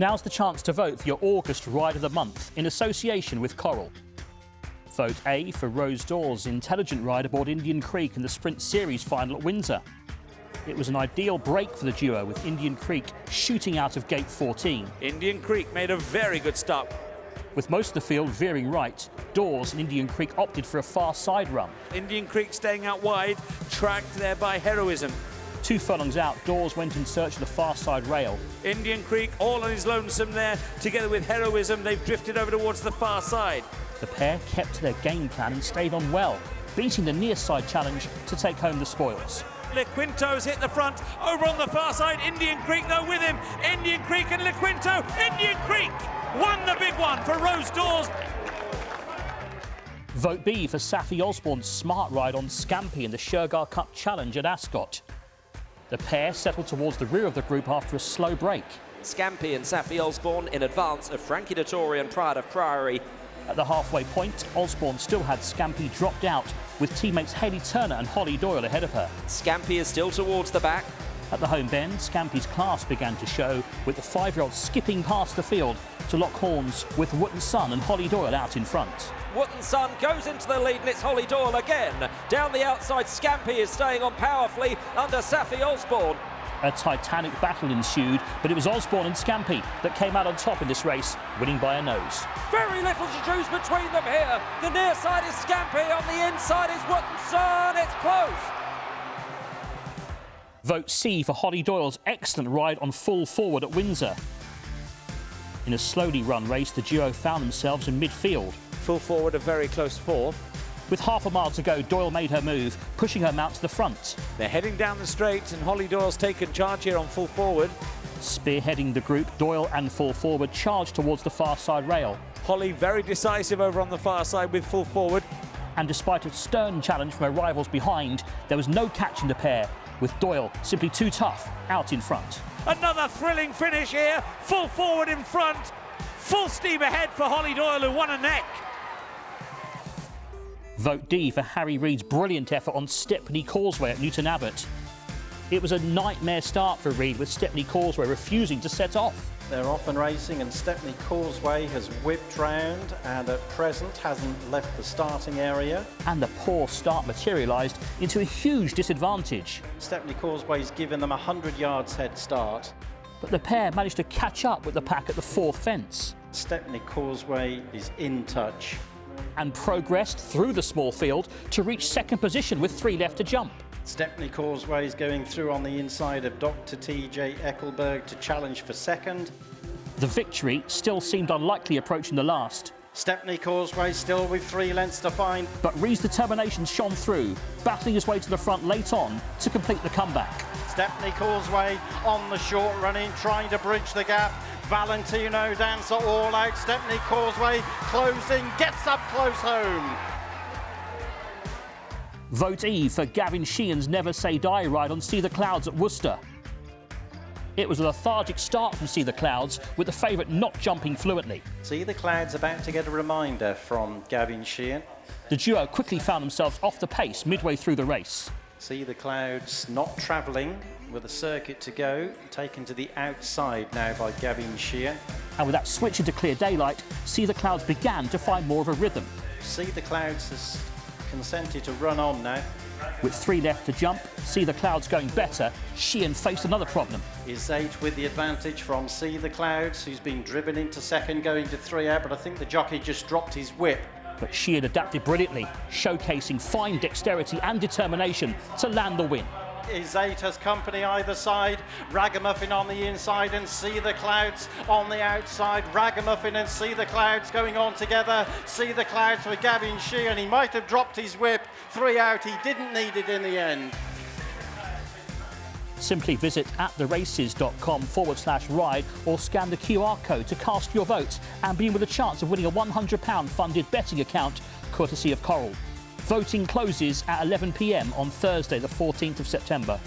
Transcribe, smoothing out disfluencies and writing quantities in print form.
Now's the chance to vote for your August Ride of the Month in association with Coral. Vote A for Rose Dawes' intelligent ride aboard Indian Creek in the Sprint Series final at Windsor. It was an ideal break for the duo, with Indian Creek shooting out of gate 14. Indian Creek made a very good stop. With most of the field veering right, Dawes and Indian Creek opted for a far side run. Indian Creek staying out wide, tracked there by Heroism. 2 furlongs out, Dawes went in search of the far side rail. Indian Creek all on his lonesome there, together with Heroism, they've drifted over towards the far side. The pair kept to their game plan and stayed on well, beating the near side challenge to take home the spoils. Lequinto's hit the front, over on the far side, Indian Creek though with him. Indian Creek and Lequinto, Indian Creek won the big one for Rose Dawes. Vote B for Saffie Osborne's smart ride on Scampi in the Shergar Cup Challenge at Ascot. The pair settled towards the rear of the group after a slow break. Scampi and Saffie Osborne in advance of Frankie Dettori and Pride of Priory. At the halfway point, Osborne still had Scampi dropped out, with teammates Hayley Turner and Holly Doyle ahead of her. Scampi is still towards the back. At the home bend, Scampi's class began to show, with the 5-year-old skipping past the field to lock horns with Wootton Sun and Holly Doyle out in front. Wootton Sun goes into the lead and it's Holly Doyle again. Down the outside, Scampi is staying on powerfully under Saffie Osborne. A titanic battle ensued, but it was Osborne and Scampi that came out on top in this race, winning by a nose. Very little to choose between them here. The near side is Scampi, on the inside is Wootton Sun. It's close. Vote C for Holly Doyle's excellent ride on Full Forward at Windsor. In a slowly run race, the duo found themselves in midfield. Full Forward a very close fourth. With half a mile to go, Doyle made her move, pushing her mount to the front. They're heading down the straight and Holly Doyle's taken charge here on Full Forward. Spearheading the group, Doyle and Full Forward charged towards the far side rail. Holly very decisive over on the far side with Full Forward. And despite a stern challenge from her rivals behind, there was no catching the pair, with Doyle simply too tough out in front. Another thrilling finish here. Full Forward in front. Full steam ahead for Holly Doyle, who won a neck. Vote D for Harry Reid's brilliant effort on Stepney Causeway at Newton Abbot. It was a nightmare start for Reid, with Stepney Causeway refusing to set off. They're often racing and Stepney Causeway has whipped round and at present hasn't left the starting area. And the poor start materialised into a huge disadvantage. Stepney Causeway's given them a 100 yards head start. But the pair managed to catch up with the pack at the 4th fence. Stepney Causeway is in touch. And progressed through the small field to reach 2nd position with 3 left to jump. Stepney Causeway is going through on the inside of Dr. T.J. Eckelberg to challenge for 2nd. The victory still seemed unlikely approaching the last. Stepney Causeway still with 3 lengths to find. But Reid's determination shone through, battling his way to the front late on to complete the comeback. Stepney Causeway on the short running, trying to bridge the gap. Valentino Dancer all out. Stepney Causeway closing, gets up close home. Vote E for Gavin Sheehan's Never Say Die ride on See the Clouds at Worcester. It was a lethargic start from See the Clouds, with the favourite not jumping fluently. See the Clouds about to get a reminder from Gavin Sheehan. The duo quickly found themselves off the pace midway through the race. See the Clouds not travelling with a circuit to go, taken to the outside now by Gavin Sheehan. And with that switch into clear daylight, See the Clouds began to find more of a rhythm. See the Clouds has consented to run on now. With 3 left to jump, See the Clouds going better, Sheehan faced another problem. Is 8 with the advantage from See the Clouds, who's been driven into 2nd, going to 3 out, but I think the jockey just dropped his whip. But Sheehan adapted brilliantly, showcasing fine dexterity and determination to land the win. Is 8 has company either side, Ragamuffin on the inside and See the Clouds on the outside. Ragamuffin and See the Clouds going on together. See the Clouds for Gavin Sheehan. He might have dropped his whip. 3 out, he didn't need it in the end. Simply visit attheraces.com/ride or scan the QR code to cast your vote and be in with a chance of winning a £100 funded betting account courtesy of Coral. Voting closes at 11 p.m. on Thursday the 14th of September.